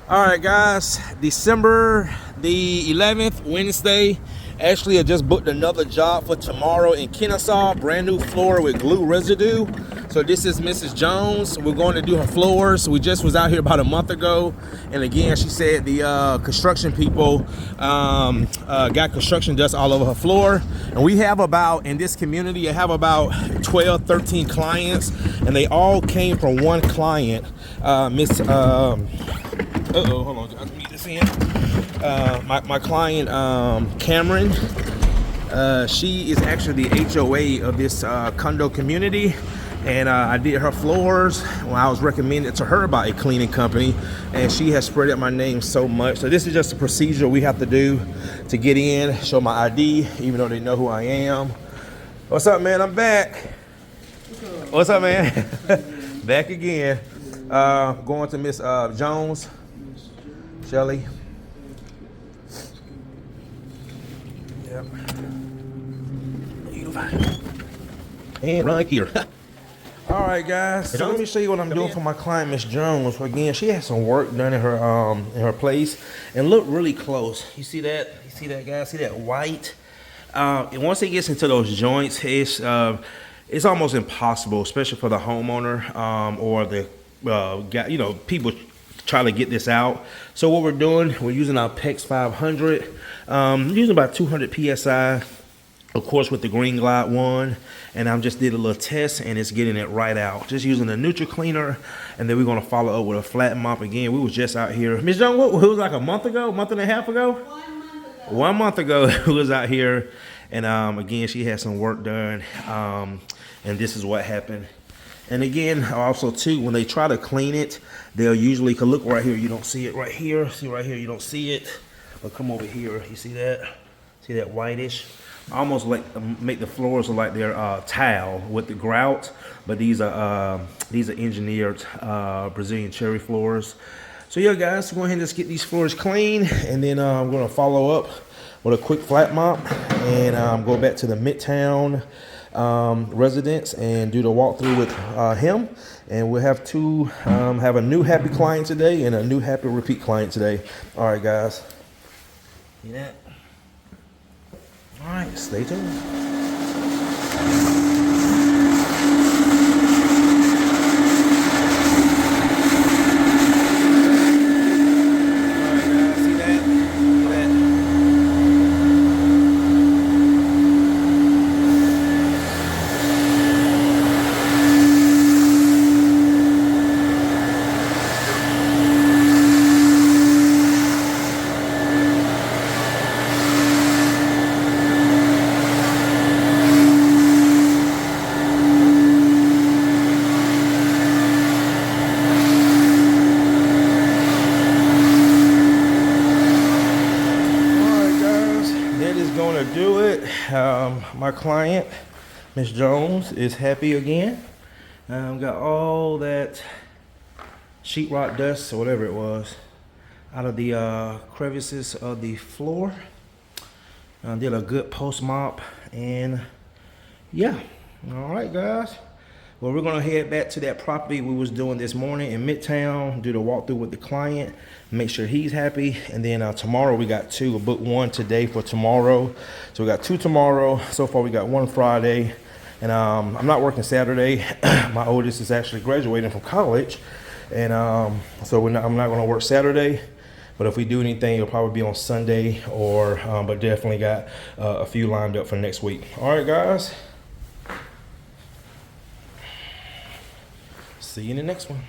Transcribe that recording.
All right, guys, December the 11th, Wednesday. Actually, I just booked another job for tomorrow in Kennesaw, brand new floor with glue residue. So this is Mrs. Jones. We're going to do her floors. We just was out here about a month ago. And again, she said the construction people got construction dust all over her floor. And we have about, in this community, I have about 12, 13 clients. And they all came from one client, Miss... hold on, I need this in. My client, Cameron, she is actually the HOA of this condo community, and I did her floors when I was recommended to her by a cleaning company, and she has spread out my name so much. So this is just a procedure we have to do to get in, show my ID, even though they know who I am. What's up, man? I'm back. What's up, man? Back again. Going to Miss Jones. Shelly. Yep. And right here. All right, guys. So let me show you what I'm doing for my client, Miss Jones. Again, she has some work done in her place, and look really close. You see that? You see that, guys? See that white? And once it gets into those joints, it's almost impossible, especially for the homeowner or the guy. You know, people try to get this out. So what we're doing, we're using our PEX 500, using about 200 psi, of course, with the Green Glide one. And I just did a little test, and it's getting it right out. Just using a neutral cleaner, and then we're gonna follow up with a flat mop again. We was just out here, Ms. Young, what was like a month ago, month and a half ago? 1 month ago. 1 month ago, we was out here, and again, she had some work done, and this is what happened. And again, also too, when they try to clean it, they'll usually, cause look right here, you don't see it right here. See right here, you don't see it. But come over here, you see that? See that whitish? Almost like make the floors look like they're tile with the grout, but these are engineered Brazilian cherry floors. So yeah, guys, go ahead and just get these floors clean, and then I'm gonna follow up with a quick flat mop and go back to the Midtown residence and do the walkthrough with him, and we'll have have a new happy client today and a new happy repeat client today. All right, guys. See that? All right, stay tuned. Do it. My client, Miss Jones, is happy again. Got all that sheetrock dust or whatever it was out of the crevices of the floor. Did a good post mop, and yeah. All right, guys. Well, we're gonna head back to that property we was doing this morning in Midtown, do the walkthrough with the client, make sure he's happy, and then tomorrow we got two. We'll book one today for tomorrow. So we got two tomorrow. So far we got one Friday, and I'm not working Saturday. My oldest is actually graduating from college, and so I'm not gonna work Saturday. But if we do anything, it'll probably be on Sunday, or but definitely got a few lined up for next week. All right, guys. See you in the next one.